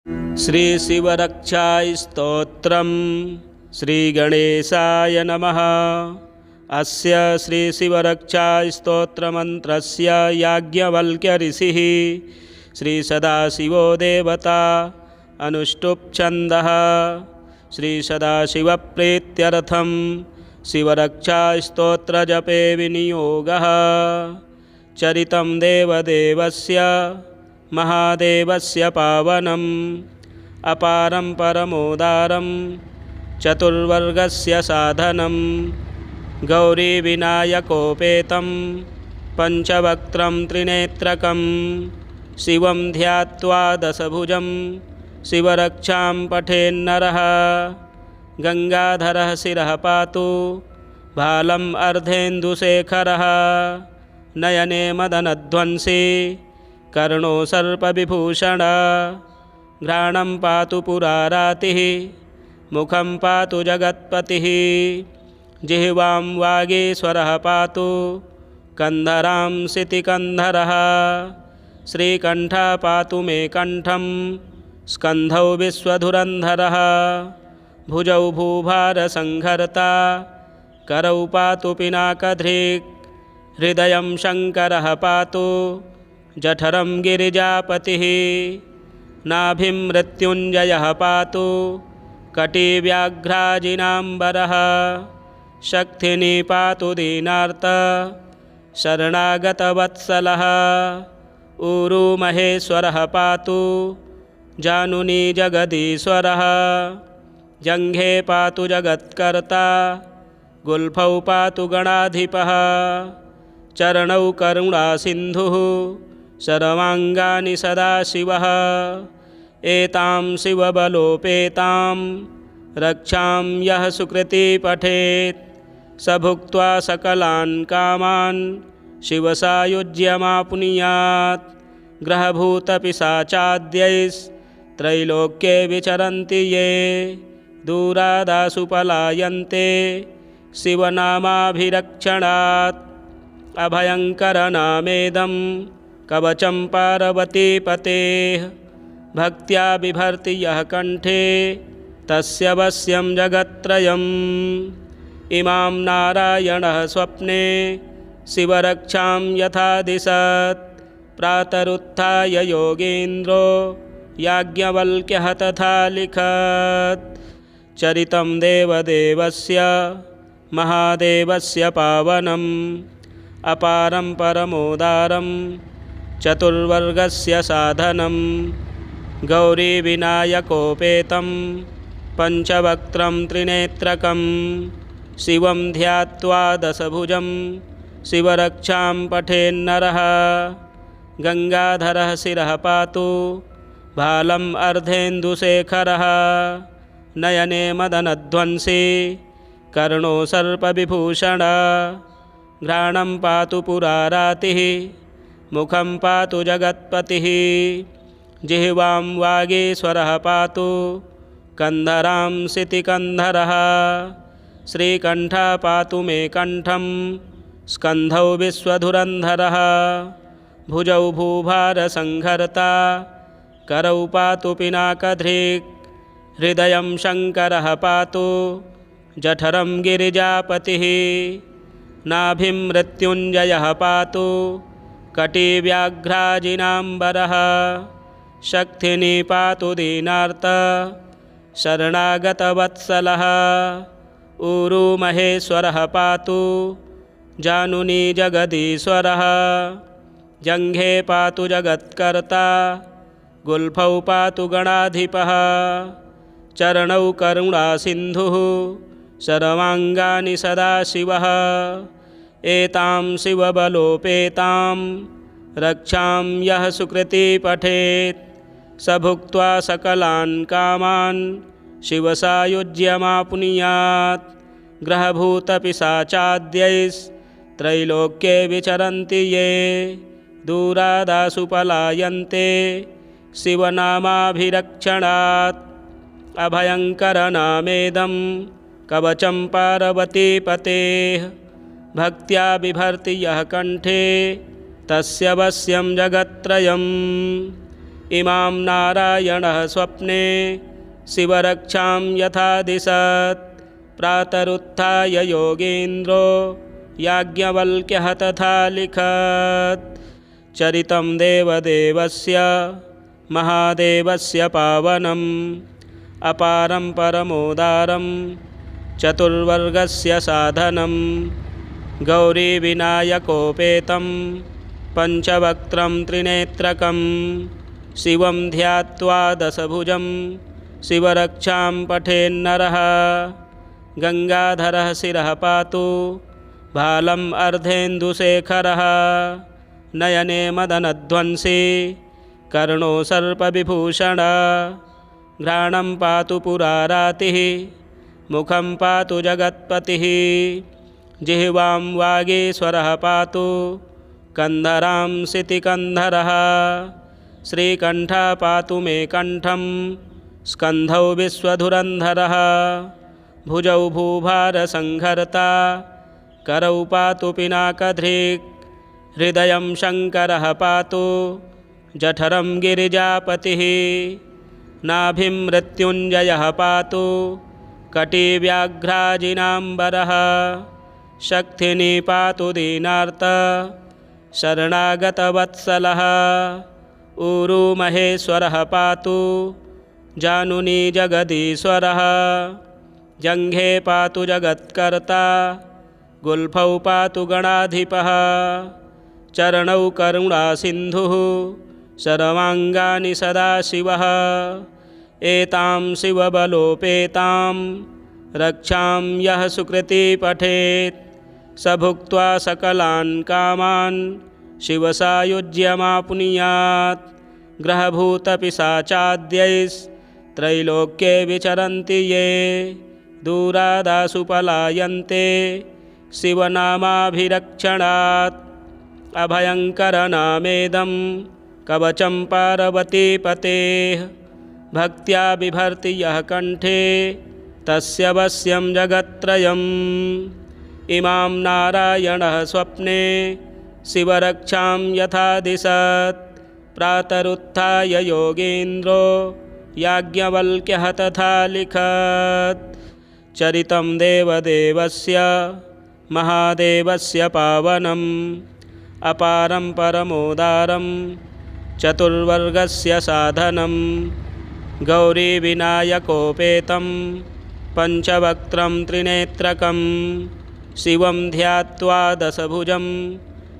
श्री शिवरक्षास्तोत्रम् श्री गणेशाय नमः। अस्य श्री शिवरक्षास्तोत्रमन्त्रस्य याज्ञवल्क्य ऋषिः श्री सदाशिवो देवता अनुष्टुप् छन्दः। श्री सदाशिवप्रीत्यर्थं शिवरक्षास्तोत्रजपे विनियोगः। चरितं देवदेवस्य महादेवस्य पावनम् अपारं परमोदारं चतुर्वर्गस्य साधनं। गौरीविनायकोपेतं पञ्चवक्त्रं त्रिनेत्रकं शिवं ध्यात्वा दशभुजं शिवरक्षां पठेन्नरः। गंगाधरः शिरः पातु भालम् अर्धेन्दुशेखरः। नयने मदनध्वंसी कर्णो सर्पविभूषण। घ्राणं पातु पुरारातिः मुखं पातु जगत्पतिः। जिह्वां वागीश्वरः पातु कन्धरां सितिकन्धरः। श्रीकण्ठः पातु मे कण्ठं स्कन्धौ विश्वधुरन्धरः। भुजौ भूभारसंहर्ता करौ पातु पिनाकधृक्। हृदयं शङ्करः पातु जठरं गिरिजापतिः। नाभिं मृत्युञ्जयः पातु कटिव्याघ्राजिनाम्बरः। शक्तिनी पातु दीनार्त शरणागतवत्सलः। ऊरू महेश्वरः पातु जानुनी जगदीश्वरः। जङ्घे पातु जगत्कर्ता गुल्फौ पातु गणाधिपः। चरणौ करुणासिन्धुः सर्वाङ्गानि सदाशिवः। एतां शिवबलोपेतां रक्षां यः सुकृती पठेत् स भुक्त्वा सकलान् कामान् शिवसायुज्यमाप्नुयात्। ग्रहभूतपिशाचाद्यैस्त्रैलोक्ये विचरन्ति ये दूरादासु पलायन्ते शिवनामाभिरक्षणात्। अभयङ्करनामेदं कवचं पार्वतीपतेः। भक्त्या बिभर्ति यः कण्ठे तस्य वश्यं जगत्त्रयम्। इमां नारायणः स्वप्ने शिवरक्षां यथा दिशत्। प्रातरुत्थाय योगेन्द्रो याज्ञवल्क्यः तथा लिखत्। चरितं देवदेवस्य महादेवस्य पावनम् अपारं परमोदारं चतुर्वर्गस्य साधनं। गौरीविनायकोपेतं पञ्चवक्त्रं त्रिनेत्रकं शिवं ध्यात्वा दशभुजं शिवरक्षां पठेन्नरः। गंगाधरः शिरः पातु भालम् अर्धेन्दुशेखरः। नयने मदनध्वंसी कर्णो सर्पविभूषण। घ्राणं पातु पुरारातिः मुखं पातु जगत्पतिः। जिह्वां वागीश्वरः पातु कन्धरां सितिकन्धरः। श्रीकण्ठः पातु मे कण्ठं स्कन्धौ विश्वधुरन्धरः। भुजौ भूभारसंहर्ता करौ पातु पिनाकधृक्। हृदयं शङ्करः पातु जठरं गिरिजापतिः। नाभिं मृत्युञ्जयः पातु कटिव्याघ्राजिनाम्बरः। शक्तिनी पातु दीनार्त शरणागतवत्सलः। ऊरू महेश्वरः पातु जानुनी जगदीश्वरः। जङ्घे पातु जगत्कर्ता गुल्फौ पातु गणाधिपः। चरणौ करुणासिन्धुः सर्वाङ्गानि सदाशिवः। एतां शिवबलोपेतां रक्षां यः सुकृती पठेत् स भुक्त्वा सकलान् कामान् शिवसायुज्यमाप्नुयात्। ग्रहभूतपिशाचाद्यैस्त्रैलोक्ये विचरन्ति ये दूरादासु पलायन्ते शिवनामाभिरक्षणात्। अभयङ्करनामेदं कवचं पार्वतीपतेः। भक्त्या बिभर्ति यः कण्ठे तस्य वश्यं जगत्त्रयम्। इमां नारायणः स्वप्ने शिवरक्षां यथा दिशत् प्रातरुत्थाय योगेन्द्रो याज्ञवल्क्यः तथा लिखत्। चरितं देवदेवस्य महादेवस्य पावनम् अपारं परमोदारं चतुर्वर्गस्य साधनं गौरीविनायकोपेतं पञ्चवक्त्रं त्रिनेत्रकं शिवं ध्यात्वा दशभुजं शिवरक्षां पठेन्नरः। गङ्गाधरः शिरः पातु भालम् अर्धेन्दुशेखरः नयने मदनध्वंसी कर्णो सर्पविभूषण। घ्राणं पातु पुरारातिः मुखं पातु जगत्पतिः जिह्वां वागीश्वरः पातु कन्धरां सितिकन्धरः। श्रीकण्ठः पातु मे कण्ठं स्कन्धौ विश्वधुरन्धरः भुजौ भूभारसंहर्ता करौ पातु पिनाकधृक्। हृदयं शङ्करः पातु जठरं गिरिजापतिः नाभिं मृत्युञ्जयः पातु कटिव्याघ्राजिनाम्बरः। शक्तिनी पातु दीनार्त शरणागतवत्सलः ऊरू महेश्वरः पातु जानुनी जगदीश्वरः। जङ्घे पातु जगत्कर्ता गुल्फौ पातु गणाधिपः। चरणौ करुणासिन्धुः सर्वाङ्गानि सदाशिवः। एतां शिवबलोपेतां रक्षां यः सुकृती पठेत् स भुक्त्वा सकलान् कामान् शिवसायुज्यमाप्नुयात्। ग्रहभूतपिशाचाद्यैस्त्रैलोक्ये विचरन्ति ये दूरादासु पलायन्ते शिवनामाभिरक्षणात्। अभयङ्करनामेदं कवचं पार्वतीपतेः भक्त्या बिभर्ति यः कण्ठे तस्य वश्यं जगत्त्रयम्। इमां नारायणः स्वप्ने शिवरक्षां यथा दिशत् प्रातरुत्थाय योगेन्द्रो याज्ञवल्क्यः तथा लिखत्। चरितं देवदेवस्य महादेवस्य पावनम् अपारं परमोदारं चतुर्वर्गस्य साधनं गौरीविनायकोपेतं पञ्चवक्त्रं त्रिनेत्रकं शिवं ध्यात्वा दशभुजं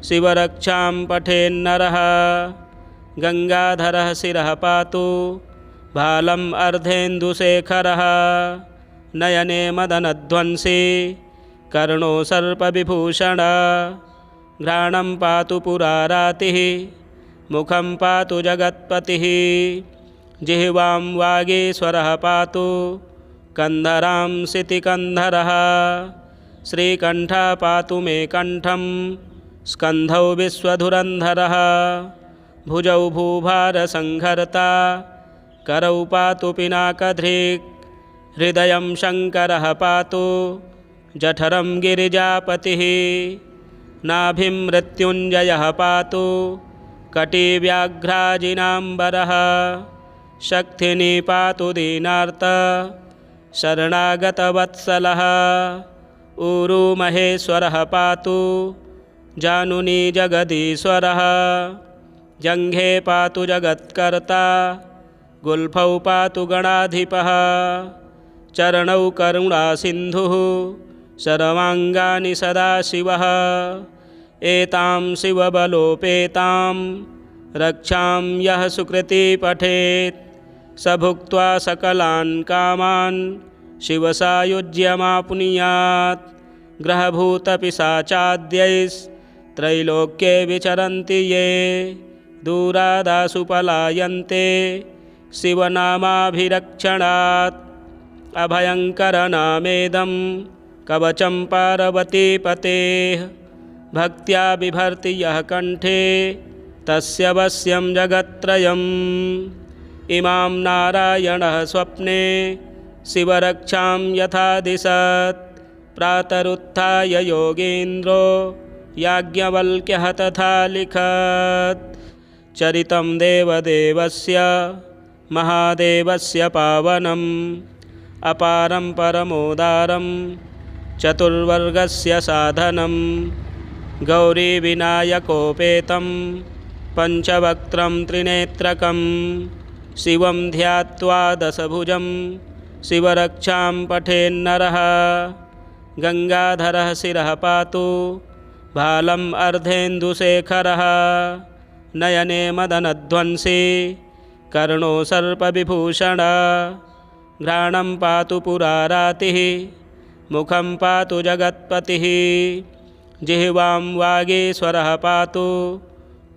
शिवरक्षां पठेन्नरः। गङ्गाधरः शिरः पातु भालम् अर्धेन्दुशेखरः नयने मदनध्वंसी कर्णो सर्पविभूषण। घ्राणं पातु पुरारातिः मुखं पातु जगत्पतिः जिह्वां वागीश्वरः पातु कन्धरां सितिकन्धरः। श्रीकण्ठः पातु मे कण्ठं स्कन्धौ विश्वधुरन्धरः भुजौ भूभारसंहर्ता करौ पातु पिनाकधृक्। हृदयं शङ्करः पातु जठरं गिरिजापतिः नाभिं मृत्युञ्जयः पातु कटिव्याघ्राजिनाम्बरः। शक्तिनी पातु दीनार्त शरणागतवत्सलः ऊरू महेश्वरः पातु जानुनी जगदीश्वरः। जङ्घे पातु जगत्कर्ता गुल्फौ पातु गणाधिपः। चरणौ करुणासिन्धुः सर्वाङ्गानि सदाशिवः। एतां शिवबलोपेतां रक्षां यः सुकृती पठेत् स भुक्त्वा सकलान् कामान् शिवसायुज्यमाप्नुयात्। ग्रहभूतपिशाचाद्यैस्त्रैलोक्ये विचरन्ति ये दूरादासु पलायन्ते शिवनामाभिरक्षणात्। अभयङ्करनामेदं कवचं पार्वतीपतेः भक्त्या बिभर्ति यः कण्ठे तस्य वश्यं जगत्त्रयम्। इमां नारायणः स्वप्ने शिवरक्षां यथा दिशत् प्रातरुत्थाय योगेन्द्रो याज्ञवल्क्यः तथा लिखत्। चरितं देवदेवस्य महादेवस्य पावनम् अपारं परमोदारं चतुर्वर्गस्य साधनं गौरीविनायकोपेतं पञ्चवक्त्रं त्रिनेत्रकं शिवं ध्यात्वा दशभुजं शिवरक्षां पठेन्नरः गंगाधरः शिरः पातु भालम् अर्धेन्दुशेखरः नयने मदनध्वंसी कर्णो सर्पविभूषण घ्राणं पातु पुरारातिः मुखं पातु जगत्पतिः जिह्वां वागीश्वरः पातु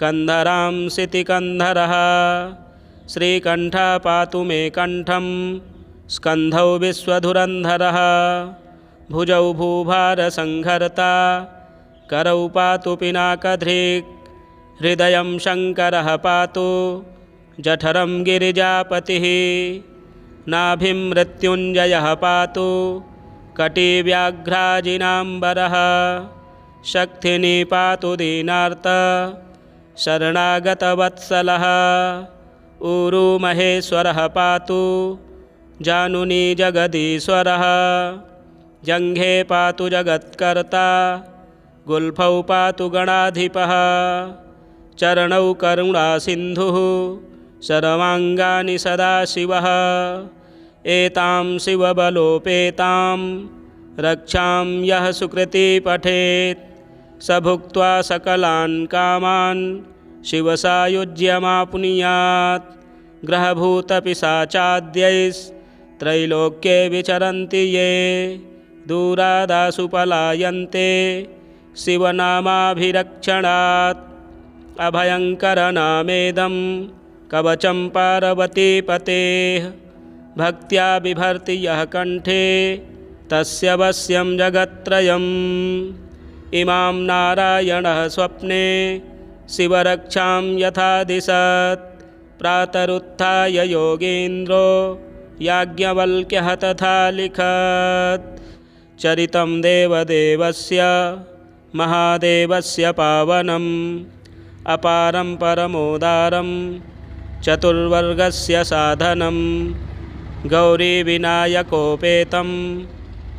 कन्धरां सितिकन्धरः श्रीकण्ठः पातु मे कण्ठं स्कन्धौ विश्वधुरन्धरः भुजौ भूभारसंहर्ता करौ पातु पिनाकधृक् हृदयं शङ्करः पातु जठरं गिरिजापतिः नाभिं मृत्युञ्जयः पातु कटिव्याघ्राजिनाम्बरः शक्तिनी पातु दीनार्त शरणागतवत्सलः ऊरू महेश्वरः पातु जानुनी जगदीश्वरः जङ्घे पातु जगत्कर्ता गुल्फौ पातु गणाधिपः चरणौ करुणासिन्धुः सर्वाङ्गानि सदाशिवः एतां शिवबलोपेतां रक्षां यः सुकृती पठेत् स भुक्त्वा सकलान् कामान् शिवसायुज्यमाप्नुयात् ग्रहभूतपिशाचाद्यैस्त्रैलोक्ये विचरन्ति ये दूरादासु पलायन्ते शिवनामाभिरक्षणात् अभयङ्करनामेदं कवचं पार्वतीपतेः भक्त्या बिभर्ति यः कण्ठे तस्य वश्यं जगत्त्रयम् इमां नारायणः स्वप्ने शिवरक्षां यथा दिशत् प्रातरुत्थाय योगेन्द्रो याज्ञवल्क्यः तथा लिखत् चरितं देवदेवस्य महादेवस्य पावनम् अपारं परमोदारं चतुर्वर्गस्य साधनं गौरीविनायकोपेतं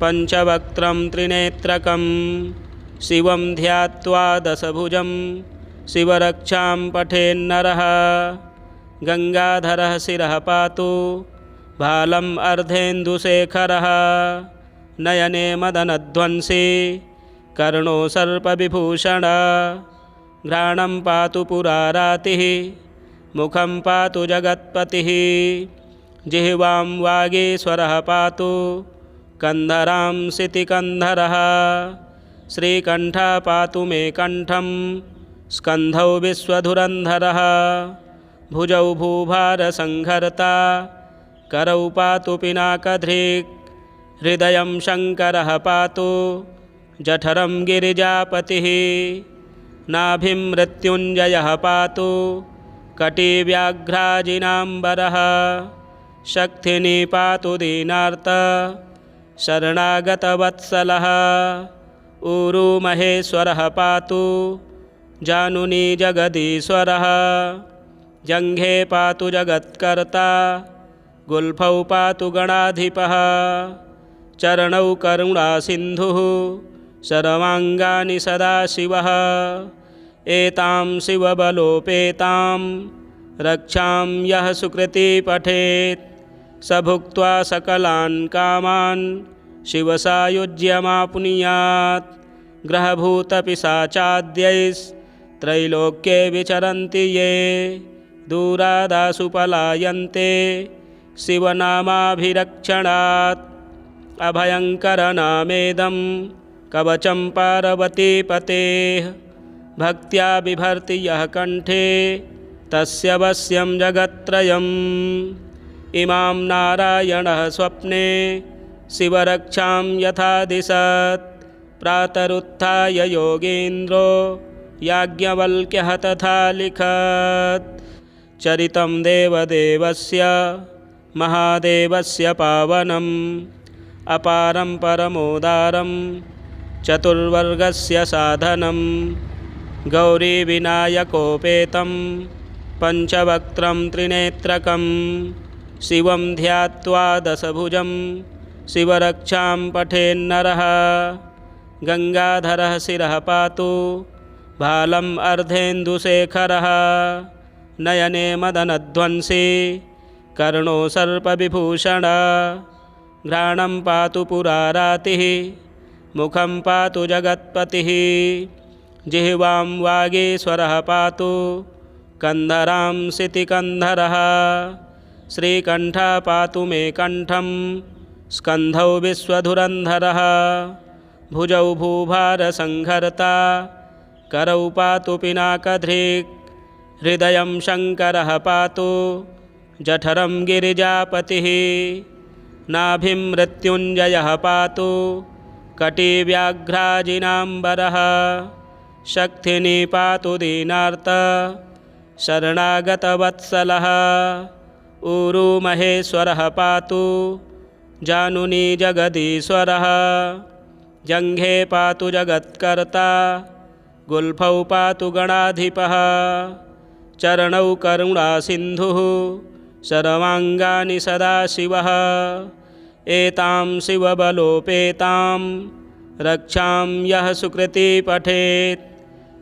पञ्चवक्त्रं त्रिनेत्रकं शिवं ध्यात्वा दशभुजं शिवरक्षां पठेन्नरः गंगाधरः शिरः पातु भालम् अर्धेन्दुशेखरः नयने मदनध्वंसी कर्णो सर्पविभूषण घ्राणं पातु पुरारातिः मुखं पातु जगत्पतिः जिह्वां वागीश्वरः पातु कन्धरां सितिकन्धरः श्रीकण्ठः पातु मे कण्ठं स्कन्धौ विश्वधुरन्धरः भुजौ भूभारसंहर्ता करौ पातु पिनाकधृक् हृदयं शङ्करः पातु जठरं गिरिजापतिः नाभिं मृत्युञ्जयः पातु कटिव्याघ्राजिनाम्बरः शक्तिनी पातु दीनार्त शरणागतवत्सलः ऊरू महेश्वरः पातु जानुनी जगदीश्वरः जङ्घे पातु जगत्कर्ता गुल्फौ पातु गणाधिपः चरणौ करुणासिन्धुः सर्वाङ्गानि सदाशिवः एतां शिवबलोपेतां रक्षां यः सुकृती पठेत् स भुक्त्वा सकलान् कामान् शिवसायुज्यमाप्नुयात् ग्रहभूतपिशाचाद्यैस्त्रैलोक्ये विचरन्ति ये दूरादासु पलायन्ते शिवनामाभिरक्षणात् अभयङ्करनामेदं कवचं पार्वतीपतेः भक्त्या बिभर्ति यः कण्ठे तस्य वश्यं जगत्त्रयम् इमां नारायणः स्वप्ने शिवरक्षां यथा दिशत् प्रातरुत्थाय योगेन्द्रो याज्ञवल्क्यः तथा लिखत् चरितं देवदेवस्य महादेवस्य पावनम् अपारं परमोदारं चतुर्वर्गस्य साधनं गौरीविनायकोपेतं पञ्चवक्त्रं त्रिनेत्रकं शिवं ध्यात्वा दशभुजं शिवरक्षां पठेन्नरः गङ्गाधरः शिरः पातु भालम् अर्धेन्दुशेखरः नयने मदनध्वंसी कर्णो सर्पविभूषण घ्राणं पातु पुरारातिः मुखं पातु जगत्पतिः जिह्वां वागीश्वरः पातु कन्धरां सितिकन्धरः श्रीकण्ठः पातु मे कण्ठं स्कन्धौ विश्वधुरन्धरः भुजौ भूभारसंहर्ता करौ पातु पिनाकधृक् हृदयं शङ्करः पातु जठरं गिरिजापतिः नाभिं मृत्युञ्जयः पातु कटिव्याघ्राजिनाम्बरः शक्तिनी पातु दीनार्त शरणागतवत्सलः ऊरू महेश्वरः पातु जानुनी जगदीश्वरः जङ्घे पातु जगत्कर्ता गुल्फौ पातु गणाधिपः चरणौ करुणासिन्धुः सर्वाङ्गानि सदाशिवः एतां शिवबलोपेतां रक्षां यः सुकृती पठेत्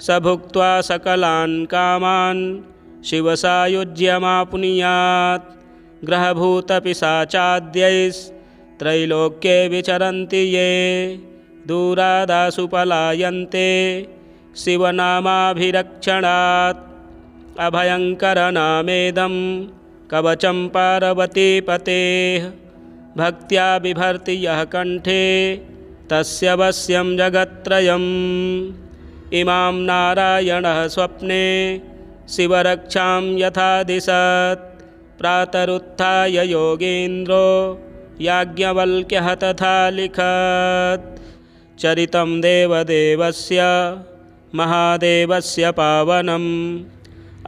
स भुक्त्वा सकलान् कामान् शिवसायुज्यमाप्नुयात् ग्रहभूतपिशाचाद्यैस्त्रैलोक्ये विचरन्ति ये दूरादासु पलायन्ते शिवनामाभिरक्षणात् अभयङ्करनामेदं कवचं पार्वतीपतेः भक्त्या बिभर्ति यः कण्ठे तस्य वश्यं जगत्त्रयम् इमां नारायणः स्वप्ने शिवरक्षां यथा दिशत् प्रातरुत्थाय योगेन्द्रो याज्ञवल्क्यः तथा लिखत् चरितं देवदेवस्य महादेवस्य पावनम्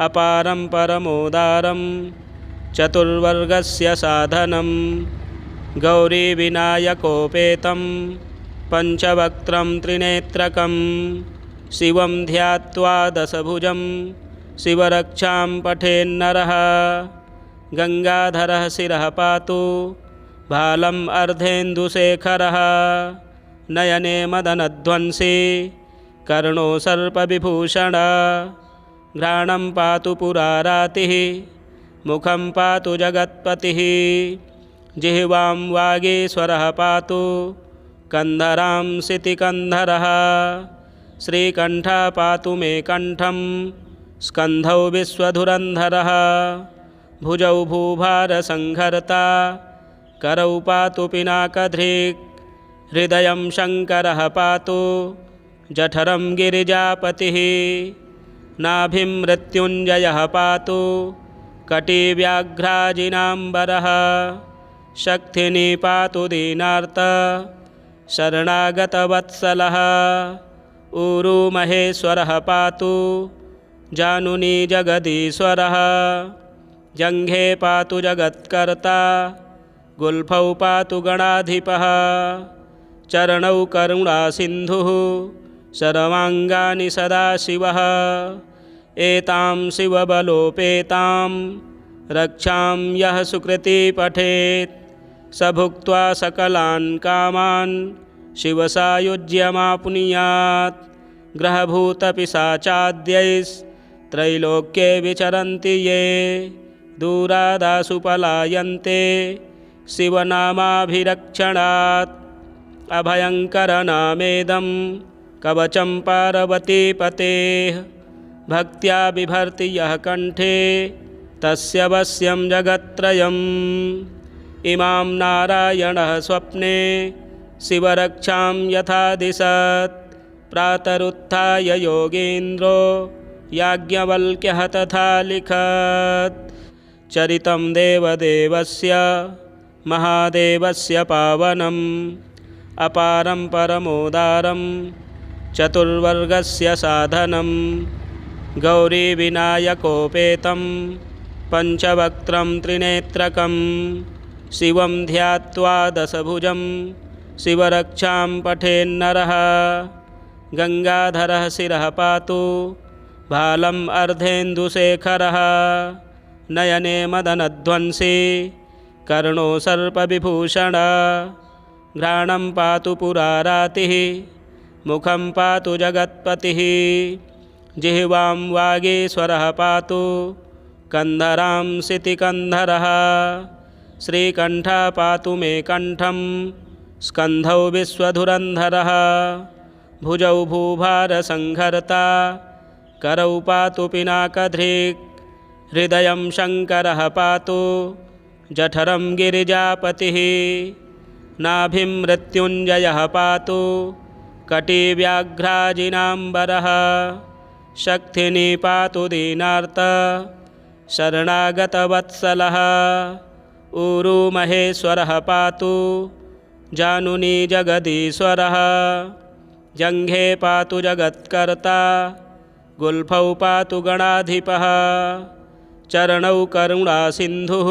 अपारं परमोदारं चतुर्वर्गस्य साधनं गौरीविनायकोपेतं पञ्चवक्त्रं त्रिनेत्रकं शिवं ध्यात्वा दशभुजं शिवरक्षां पठेन्नरः गङ्गाधरः शिरः पातु भालम् अर्धेन्दुशेखरः नयने मदनध्वंसी कर्णो सर्पविभूषण घ्राणं पातु पुरारातिः मुखं पातु जगत्पतिः जिह्वां वागीश्वरः पातु कन्धरां सितिकन्धरः श्रीकण्ठः पातु मे कण्ठं स्कन्धौ विश्वधुरन्धरः भुजौ भूभारसंहर्ता करौ पातु पिनाकधृक् हृदयं शङ्करः पातु जठरं गिरिजापतिः नाभिं मृत्युञ्जयः पातु कटिव्याघ्राजिनाम्बरः शक्तिनी पातु दीनार्त शरणागतवत्सलः ऊरू महेश्वरः पातु जानुनी जगदीश्वरः जङ्घे पातु जगत्कर्ता गुल्फौ पातु गणाधिपः चरणौ करुणासिन्धुः सर्वाङ्गानि सदाशिवः एतां शिवबलोपेतां रक्षां यः सुकृती पठेत् स भुक्त्वा सकलान् कामान् शिवसायुज्यमाप्नुयात् ग्रहभूतपिशाचाद्यैस्त्रैलोक्ये विचरन्ति ये दूरादासु पलायन्ते शिवनामाभिरक्षणात् अभयङ्करनामेदं कवचं पार्वतीपतेः भक्त्या बिभर्ति यः कण्ठे तस्य वश्यं जगत्त्रयम् इमां नारायणः स्वप्ने शिवरक्षां यथा दिशत् प्रातरुत्थाय योगेन्द्रो याज्ञवल्क्यः तथा लिखत् चरितं देवदेवस्य महादेवस्य पावनम् अपारं परमोदारं चतुर्वर्गस्य साधनं गौरीविनायकोपेतं पञ्चवक्त्रं त्रिनेत्रकं शिवं ध्यात्वा दशभुजं शिवरक्षां पठेन्नरः गङ्गाधरः शिरः पातु भालम् अर्धेन्दुशेखरः नयने मदनध्वंसी कर्णो सर्पविभूषण घ्राणं पातु पुरारातिः मुखं पातु जगत्पतिः जिह्वां वागीश्वरः पातु कन्धरां सितिकन्धरः श्रीकण्ठः पातु मे कण्ठं स्कन्धौ विश्वधुरन्धरः भुजौ भूभारसंहर्ता करौ पातु पिनाकधृक् हृदयं शङ्करः पातु जठरं गिरिजापतिः नाभिं मृत्युञ्जयः पातु कटिव्याघ्राजिनाम्बरः शक्तिनी पातु दीनार्त शरणागतवत्सलः ऊरू महेश्वरः पातु जानुनी जगदीश्वरः जङ्घे पातु जगत्कर्ता गुल्फौ पातु गणाधिपः चरणौ करुणासिन्धुः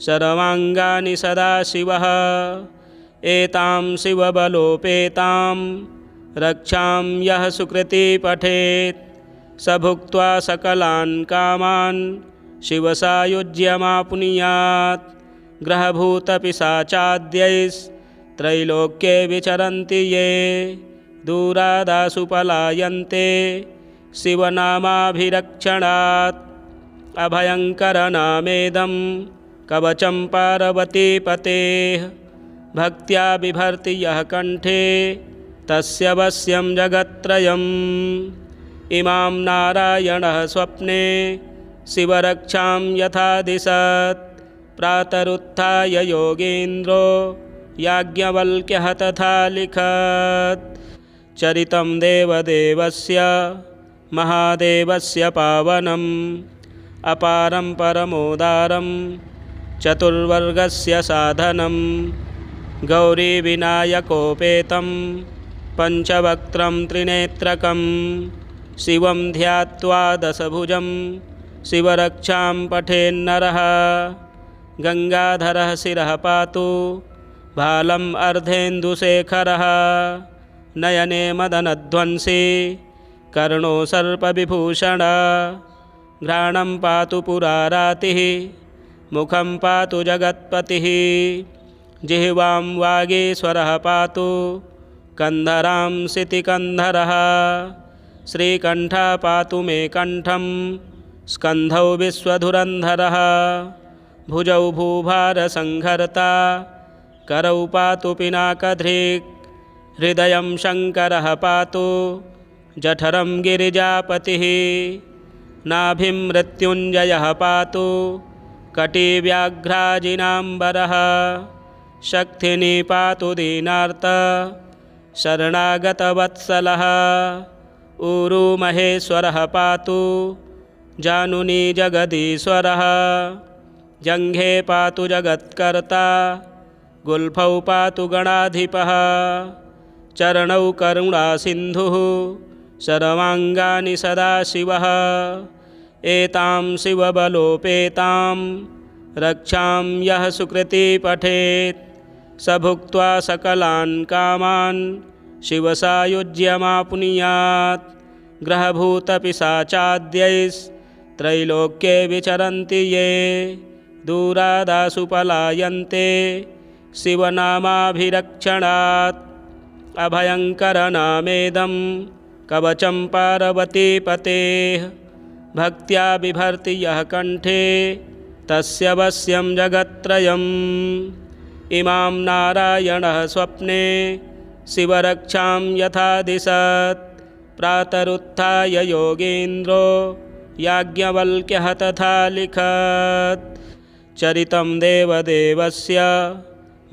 सर्वाङ्गानि सदाशिवः एतां शिवबलोपेतां रक्षां यः सुकृती पठेत् स भुक्त्वा सकलान् कामान् शिवसायुज्यमाप्नुयात् ग्रहभूतपिशाचाद्यैस्त्रैलोक्ये विचरन्ति ये दूरादासु पलायन्ते शिवनामाभिरक्षणात् अभयङ्करनामेदं कवचं पार्वतीपतेः भक्त्या बिभर्ति यः कण्ठे तस्य वश्यं जगत्त्रयम् इमां नारायणः स्वप्ने शिवरक्षां यथा दिशत् प्रातरुत्थाय योगेन्द्रो याज्ञवल्क्यः तथा लिखत् चरितं देवदेवस्य महादेवस्य पावनम् अपारं परमोदारं चतुर्वर्गस्य साधनं गौरीविनायकोपेतं पञ्चवक्त्रं त्रिनेत्रकं शिवं ध्यात्वा दशभुजं शिवरक्षां पठेन्नरः गङ्गाधरः शिरः पातु भालम् अर्धेन्दुशेखरः नयने मदनध्वंसी कर्णो सर्पविभूषण घ्राणं पातु पुरारातिः मुखं पातु जगत्पतिः जिह्वां वागीश्वरः पातु कन्धरां सितिकन्धरः श्रीकण्ठः पातु मे कण्ठं स्कन्धौ विश्वधुरन्धरः भुजौ भूभारसंहर्ता करौ पातु पिनाकधृक् हृदयं शङ्करः पातु जठरं गिरिजापतिः नाभिं मृत्युञ्जयः पातु कटिव्याघ्राजिनाम्बरः शक्तिनी पातु दीनार्त शरणागतवत्सलः ऊरू महेश्वरः पातु जानुनी जगदीश्वरः जङ्घे पातु जगत्कर्ता गुल्फौ पातु गणाधिपः चरणौ करुणासिन्धुः सर्वाङ्गानि सदाशिवः एतां शिवबलोपेतां रक्षां यः सुकृती पठेत् स भुक्त्वा सकलान् कामान् शिवसायुज्यमाप्नुयात् ग्रहभूतपिशाचाद्यैस्त्रैलोक्ये विचरन्ति ये दूरादासु पलायन्ते शिवनामाभिरक्षणात् अभयङ्करनामेदं कवचं पार्वतीपतेः भक्त्या बिभर्ति यः कण्ठे तस्य वश्यं जगत्त्रयम् इमां नारायणः स्वप्ने शिवरक्षां यथा दिशत् प्रातरुत्थाय योगेन्द्रो याज्ञवल्क्यः तथा लिखत् चरितं देवदेवस्य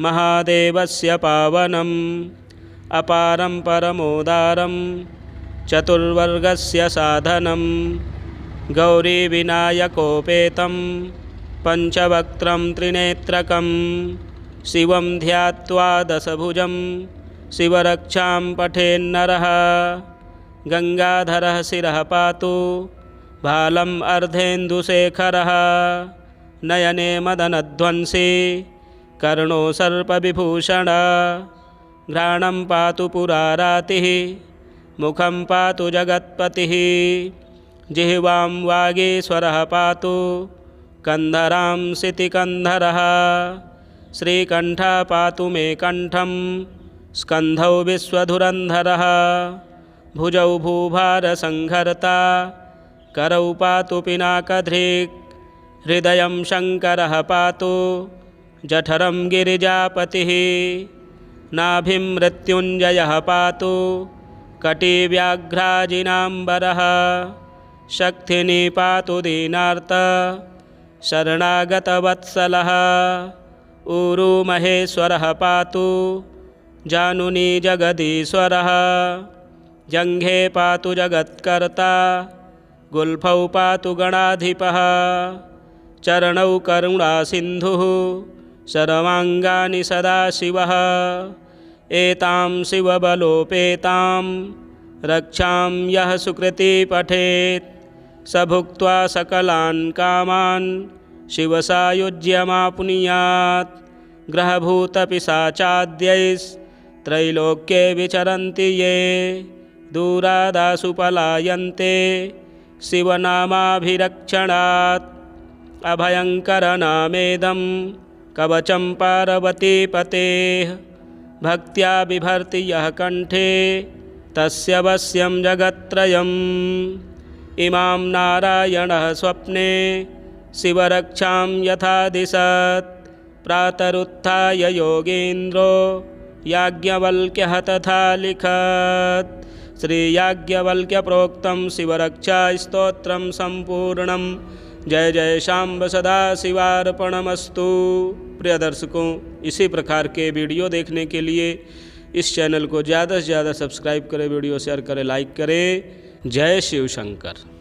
महादेवस्य पावनम् अपारं परमोदारं चतुर्वर्गस्य साधनं गौरीविनायकोपेतं पञ्चवक्त्रं त्रिनेत्रकं शिवं ध्यात्वा दशभुजं शिवरक्षां पठेन्नरः गङ्गाधरः शिरः पातु भालम् अर्धेन्दुशेखरः नयने मदनध्वंसी कर्णो सर्पविभूषण घ्राणं पातु पुरारातिः मुखं पातु जगत्पतिः जिह्वां वागीश्वरः पातु कंधरां सितिकन्धरः। श्रीकण्ठः पातु मे कण्ठं स्कन्धौ विश्वधुरन्धरः। भुजौ भूभारसंहर्ता करौ पातु पिनाकधृक्। हृदयं शङ्करः पातु जठरं गिरिजापतिः। नाभिं मृत्युञ्जयः पातु कटिव्याघ्राजिनाम्बरः। शक्तिनी पातु दीनार्त शरणागतवत्सलः। ऊरू महेश्वरः पातु जानुनी जगदीश्वरः। जङ्घे पातु जगत्कर्ता गुल्फौ पातु गणाधिपः। चरणौ करुणासिन्धुः सर्वाङ्गानि सदाशिवः। एतां शिवबलोपेतां रक्षां यः सुकृती पठेत् स भुक्त्वा सकलान् कामान् शिवसायुज्यमाप्नुयात्। ग्रहभूतपिशाचाद्यैस्त्रैलोक्ये विचरन्ति ये दूरादासु पलायन्ते शिवनामाभिरक्षणात्। अभयङ्करनामेदं कवचं पार्वतीपतेः। भक्त्या बिभर्ति यः कण्ठे तस्य वश्यं जगत्त्रयम्। इमां नारायणः स्वप्ने शिवरक्षां यथा दिशत्। प्रातरुत्थाय योगीन्द्रो याज्ञवल्क्यः तथा लिखत्। श्रीयाज्ञवल्क्यप्रोक्तं शिवरक्षास्तोत्रं सम्पूर्णम्। जय जय शाम्ब सदाशिवार्पणमस्तु। प्रिय दर्शकों, इसी प्रकार के वीडियो देखने के लिए इस चैनल को ज़्यादा से ज़्यादा सब्सक्राइब करें, वीडियो शेयर करें, लाइक करें। जय शिव शंकर।